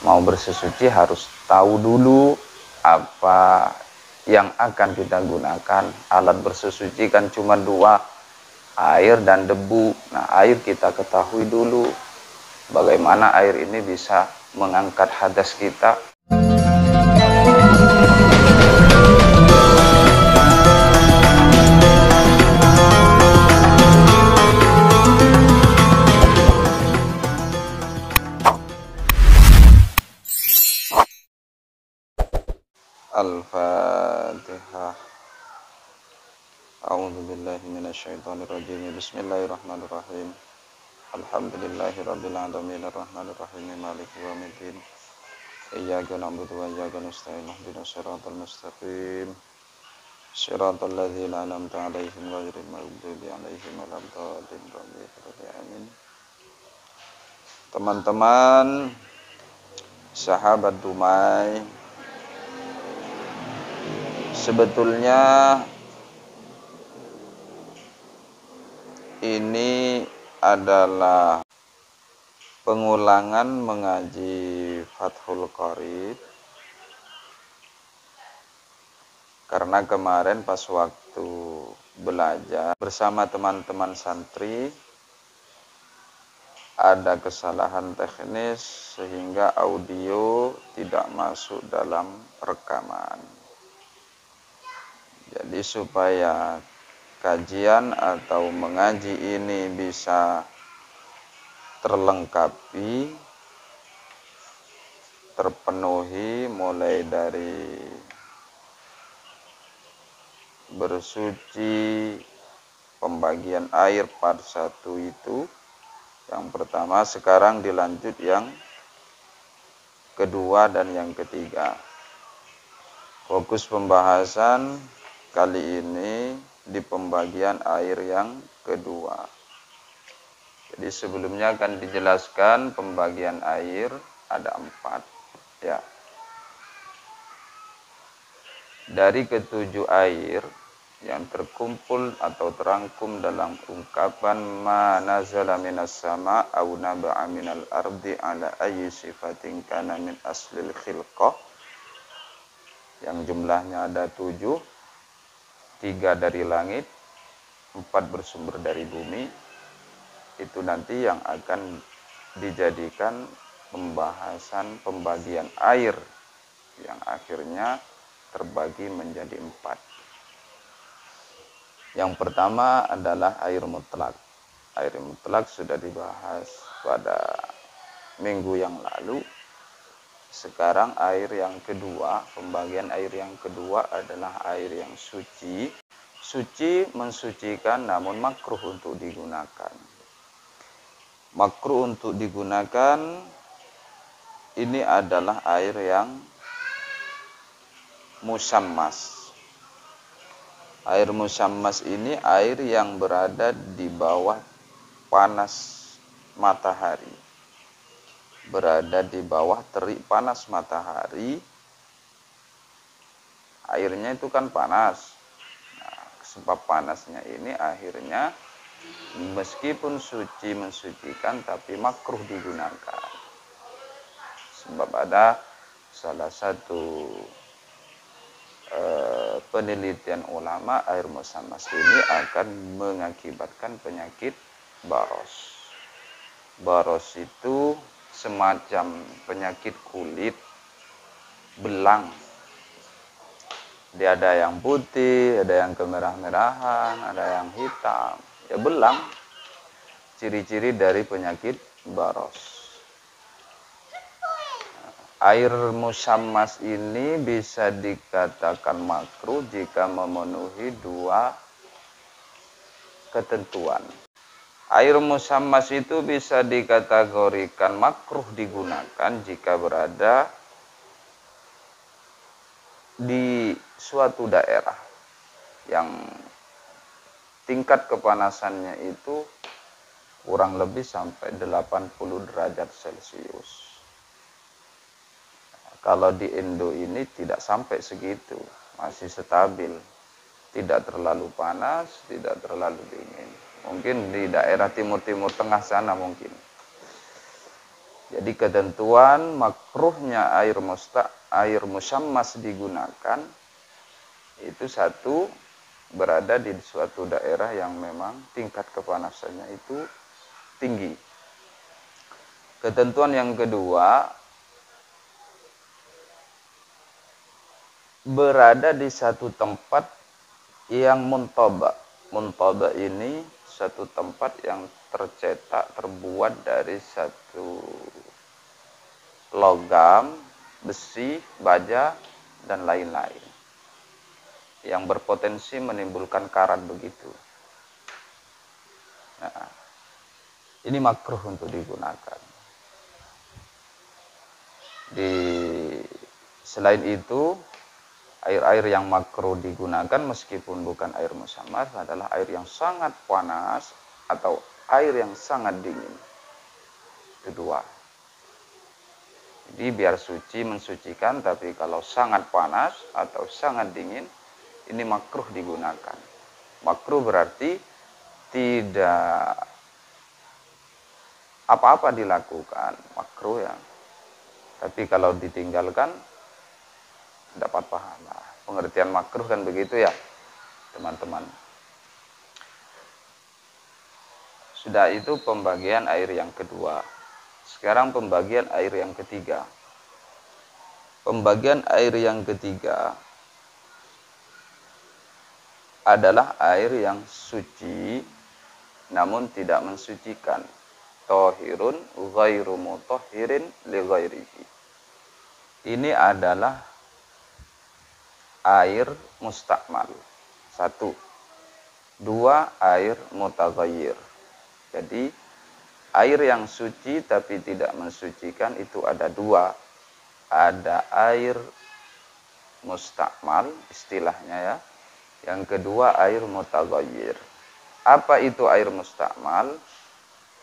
mau bersesuci harus tahu dulu apa yang akan kita gunakan. Alat bersesuci kan cuma dua, air dan debu. Nah, air kita ketahui dulu bagaimana air ini bisa mengangkat hadas kita. Al-Fatihah. A'udzubillahi minasyaitonirrajim. Bismillahirrahmanirrahim. Alhamdulillahirabbil alamin arrahmanirrahim maliki yaumiddin. Iyyaka na'budu wa iyyaka nasta'in ihdinas siratal mustaqim. Shiratal ladzina an'amta 'alaihim ghairil maghdubi 'alaihim waladdallin. Amin. Teman-teman sahabat Dumai, sebetulnya ini adalah pengulangan mengaji Fathul Qorib, karena kemarin pas waktu belajar bersama teman-teman santri ada kesalahan teknis sehingga audio tidak masuk dalam rekaman. Jadi supaya kajian atau mengaji ini bisa terlengkapi, terpenuhi, mulai dari bersuci, pembagian air part 1 itu yang pertama, sekarang dilanjut yang kedua dan yang ketiga. Fokus pembahasan kali ini di pembagian air yang kedua. Jadi sebelumnya akan dijelaskan pembagian air ada 4 ya. Dari ketujuh air yang terkumpul atau terangkum dalam ungkapan ma nazala minas sama au naba'a minal ardi ala ayyi sifatin kana min aslil khilqah, yang jumlahnya ada 7, 3 dari langit, 4 bersumber dari bumi. Itu nanti yang akan dijadikan pembahasan pembagian air yang akhirnya terbagi menjadi 4. Yang pertama adalah air mutlak. Air mutlak sudah dibahas pada minggu yang lalu. Sekarang air yang kedua, pembagian air yang kedua adalah air yang suci. Suci mensucikan namun makruh untuk digunakan. Makruh untuk digunakan ini adalah air yang musammas. Air musammas ini air yang berada di bawah panas matahari. Berada di bawah terik panas matahari. Airnya itu kan panas. Nah, sebab panasnya ini akhirnya meskipun suci mensucikan tapi makruh digunakan. Sebab ada salah satu penelitian ulama, air musammas ini akan mengakibatkan penyakit baros. Baros itu semacam penyakit kulit belang. Dia ada yang putih, ada yang kemerah-merahan, ada yang hitam. Ya belang. Ciri-ciri dari penyakit baros. Air musammas ini bisa dikatakan makruh jika memenuhi 2 ketentuan. Air musammas itu bisa dikategorikan makruh digunakan jika berada di suatu daerah yang tingkat kepanasannya itu kurang lebih sampai 80 derajat Celcius. Kalau di Indo ini tidak sampai segitu, masih stabil. Tidak terlalu panas, tidak terlalu dingin. Mungkin di daerah timur-timur tengah sana mungkin. Jadi ketentuan makruhnya air musyammas digunakan itu satu, berada di suatu daerah yang memang tingkat kepanasannya itu tinggi. Ketentuan yang kedua, berada di satu tempat yang muntaba. Muntaba ini satu tempat yang terbuat dari satu logam, besi, baja, dan lain-lain yang berpotensi menimbulkan karat begitu. Nah, ini makruh untuk digunakan. Selain itu, air-air yang makruh digunakan meskipun bukan air musyammas adalah air yang sangat panas atau air yang sangat dingin. Kedua. Jadi biar suci mensucikan, tapi kalau sangat panas atau sangat dingin, ini makruh digunakan. Makruh berarti tidak apa-apa dilakukan, makruh ya. Tapi kalau ditinggalkan, dapat pahala. Pengertian makruh kan begitu ya, teman-teman. Sudah itu pembagian air yang kedua. Sekarang pembagian air yang ketiga. Pembagian air yang ketiga adalah air yang suci namun tidak mensucikan. Thahirun ghairu mutahhirin li ghairihi. Ini adalah air mustakmal. Satu. Dua, air mutaghayyir. Jadi air yang suci tapi tidak mensucikan itu ada dua. Ada air mustakmal istilahnya ya. Yang kedua air mutaghayyir. Apa itu air mustakmal?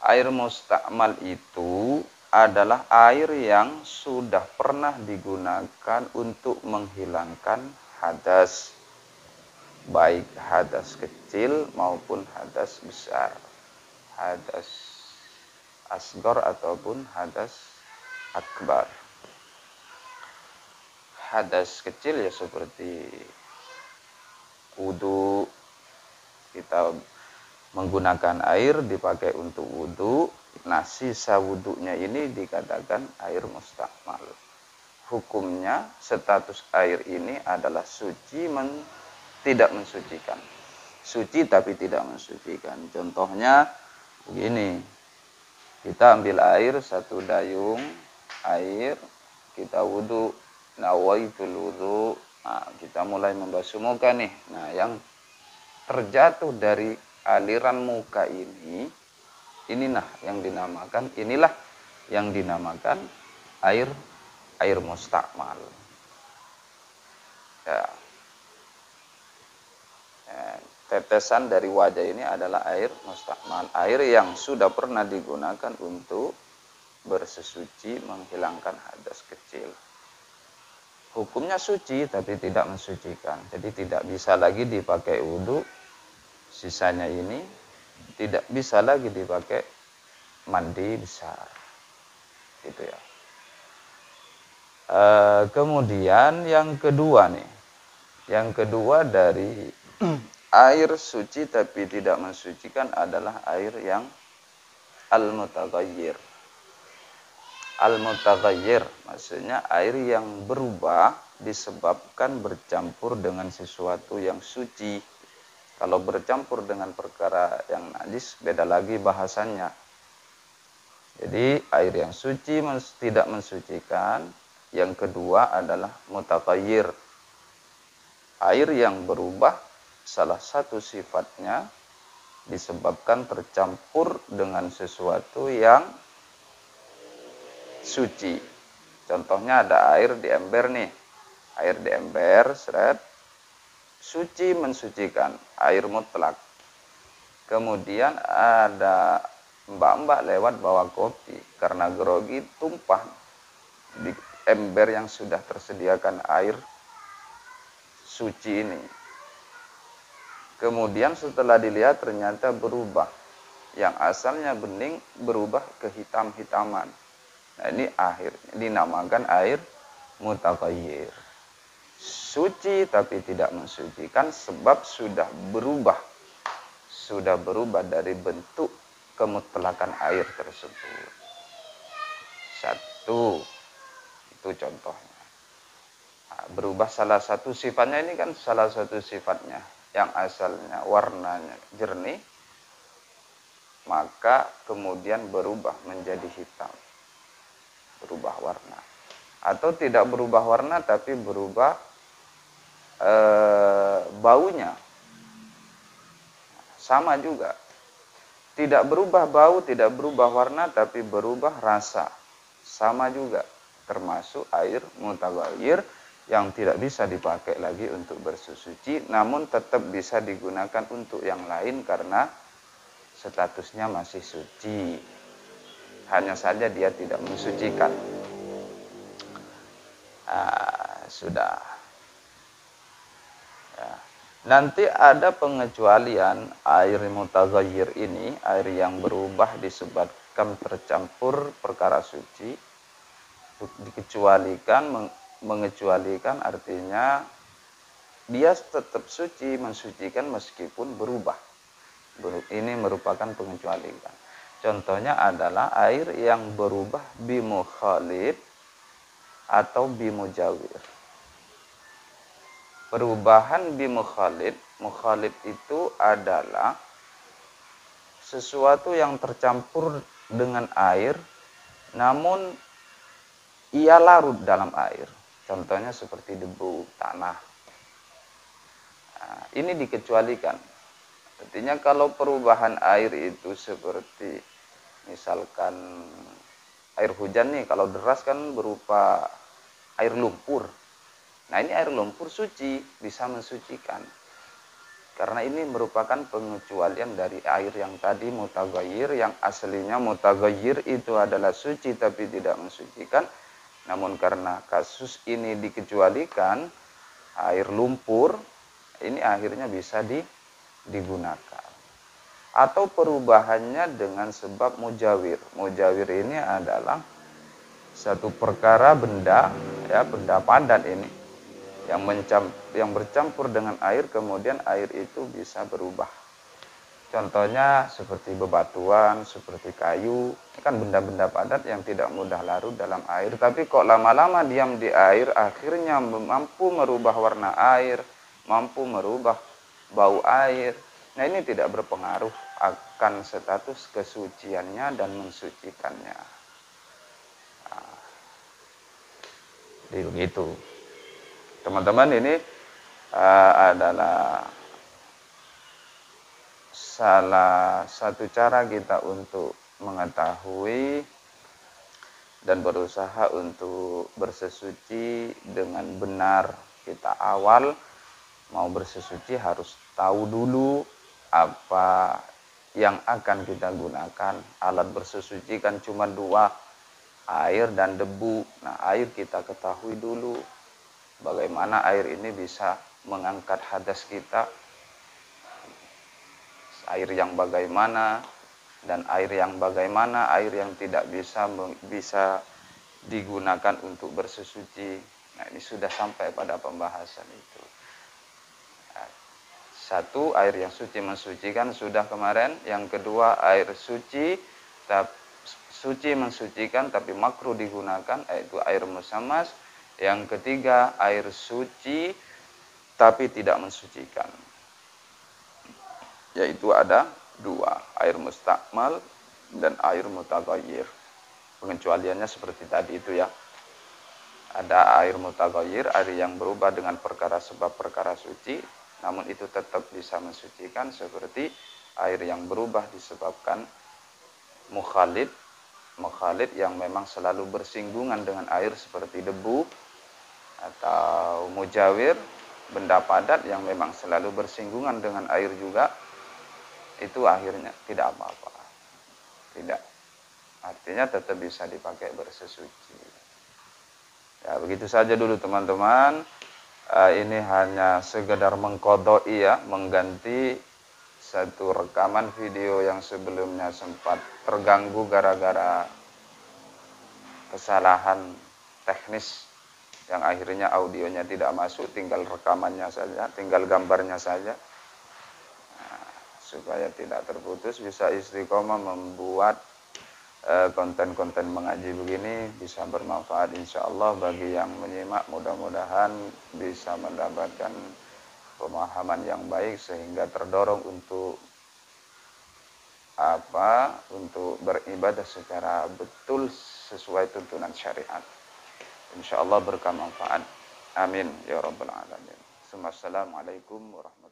Air mustakmal itu adalah air yang sudah pernah digunakan untuk menghilangkan hadas. Baik hadas kecil maupun hadas besar. Hadas asghar ataupun hadas akbar. Hadas kecil ya seperti wudu, kita menggunakan air dipakai untuk wudu. Nah, sisa wudunya ini dikatakan air mustakmal. Hukumnya status air ini adalah suci tidak mensucikan. Suci tapi tidak mensucikan. Contohnya begini. Kita ambil air satu dayung air, kita wudu, nawaitul wudu. Nah, kita mulai membasuh muka nih. Nah, yang terjatuh dari aliran muka inilah yang dinamakan air mustakmal. Ya. Tetesan dari wajah ini adalah air mustakmal, air yang sudah pernah digunakan untuk bersesuci menghilangkan hadas kecil. Hukumnya suci tapi tidak mensucikan. Jadi tidak bisa lagi dipakai wudu. Sisanya ini tidak bisa lagi dipakai mandi besar. Gitu ya. Kemudian yang kedua nih. Yang kedua dari air suci tapi tidak mensucikan adalah air yang al-mutaghayyir. Al-mutaghayyir maksudnya air yang berubah disebabkan bercampur dengan sesuatu yang suci. Kalau bercampur dengan perkara yang najis, beda lagi bahasannya. Jadi air yang suci tidak mensucikan. Yang kedua adalah mutaghayyir. Air yang berubah, salah satu sifatnya disebabkan tercampur dengan sesuatu yang suci. Contohnya ada air di ember nih. Air di ember, seret. Suci mensucikan, air mutlak. Kemudian ada mbak-mbak lewat bawa kopi. Karena grogi tumpah di ember yang sudah tersediakan air suci ini. Kemudian setelah dilihat ternyata berubah. Yang asalnya bening berubah ke hitam-hitaman. Nah, ini akhirnya dinamakan air mutaghayyir. Suci tapi tidak mensucikan sebab sudah berubah dari bentuk kemutlakan air tersebut. Satu, itu contohnya. Nah, berubah salah satu sifatnya, ini kan salah satu sifatnya yang asalnya warnanya jernih, maka kemudian berubah menjadi hitam, berubah warna. Atau tidak berubah warna tapi berubah baunya. Sama juga, tidak berubah bau, tidak berubah warna, tapi berubah rasa. Sama juga, termasuk air mutaghayyir yang tidak bisa dipakai lagi untuk bersuci, namun tetap bisa digunakan untuk yang lain karena statusnya masih suci. Hanya saja dia tidak mensucikan. Sudah. Ya. Nanti ada pengecualian air mutaghayyir ini, air yang berubah disebabkan tercampur perkara suci, dikecualikan, mengecualikan artinya dia tetap suci, mensucikan meskipun berubah. Ini merupakan pengecualian. Contohnya adalah air yang berubah bimukhalid atau bimujawir. Perubahan bimukhalid, mukhalid itu adalah sesuatu yang tercampur dengan air namun ia larut dalam air. Contohnya seperti debu, tanah. Nah, ini dikecualikan. Artinya kalau perubahan air itu seperti misalkan air hujan nih, kalau deras kan berupa air lumpur. Nah, ini air lumpur suci, bisa mensucikan. Karena ini merupakan pengecualian dari air yang tadi mutaghayyir, yang aslinya mutaghayyir itu adalah suci tapi tidak mensucikan. Namun karena kasus ini dikecualikan, air lumpur ini akhirnya bisa digunakan. Atau perubahannya dengan sebab mujawir. Mujawir ini adalah satu perkara benda, ya, benda padat ini yang bercampur dengan air, kemudian air itu bisa berubah. Contohnya seperti bebatuan, seperti kayu, ini kan benda-benda padat yang tidak mudah larut dalam air, tapi kok lama-lama diam di air, akhirnya mampu merubah warna air, mampu merubah bau air. Nah, ini tidak berpengaruh akan status kesuciannya dan mensucikannya. Nah, jadi begitu. Teman-teman, ini adalah salah satu cara kita untuk mengetahui dan berusaha untuk bersesuci dengan benar. Kita awal mau bersesuci harus tahu dulu apa yang akan kita gunakan. Alat bersesuci kan cuma dua, air dan debu. Nah, air kita ketahui dulu bagaimana air ini bisa mengangkat hadas kita, air yang bagaimana, dan air yang bagaimana, air yang tidak bisa digunakan untuk bersesuci. Nah, ini sudah sampai pada pembahasan itu. Satu, air yang suci mensucikan sudah kemarin. Yang kedua, air suci mensucikan tapi makruh digunakan, yaitu air musammas. Yang ketiga, air suci tapi tidak mensucikan, yaitu ada dua, air mustakmal dan air mutaghayyir. Pengecualiannya seperti tadi itu ya. Ada air mutaghayyir, air yang berubah dengan perkara sebab perkara suci, namun itu tetap bisa mensucikan, seperti air yang berubah disebabkan mukhalid yang memang selalu bersinggungan dengan air seperti debu, atau mujawir, benda padat yang memang selalu bersinggungan dengan air juga, itu akhirnya tidak apa-apa. Tidak. Artinya tetap bisa dipakai bersesuci. Ya, begitu saja dulu teman-teman. Ini hanya sekedar mengqadai ya, mengganti satu rekaman video yang sebelumnya sempat terganggu gara-gara kesalahan teknis yang akhirnya audionya tidak masuk, tinggal rekamannya saja, tinggal gambarnya saja. Nah, supaya tidak terputus, bisa istiqomah membuat konten-konten mengaji begini bisa bermanfaat insya Allah bagi yang menyimak. Mudah-mudahan bisa mendapatkan pemahaman yang baik sehingga terdorong untuk untuk beribadah secara betul sesuai tuntunan syariat. Insya Allah berkah manfaat. Amin ya rabbal alamin. Assalamualaikum warahmatullahi wabarakatuh.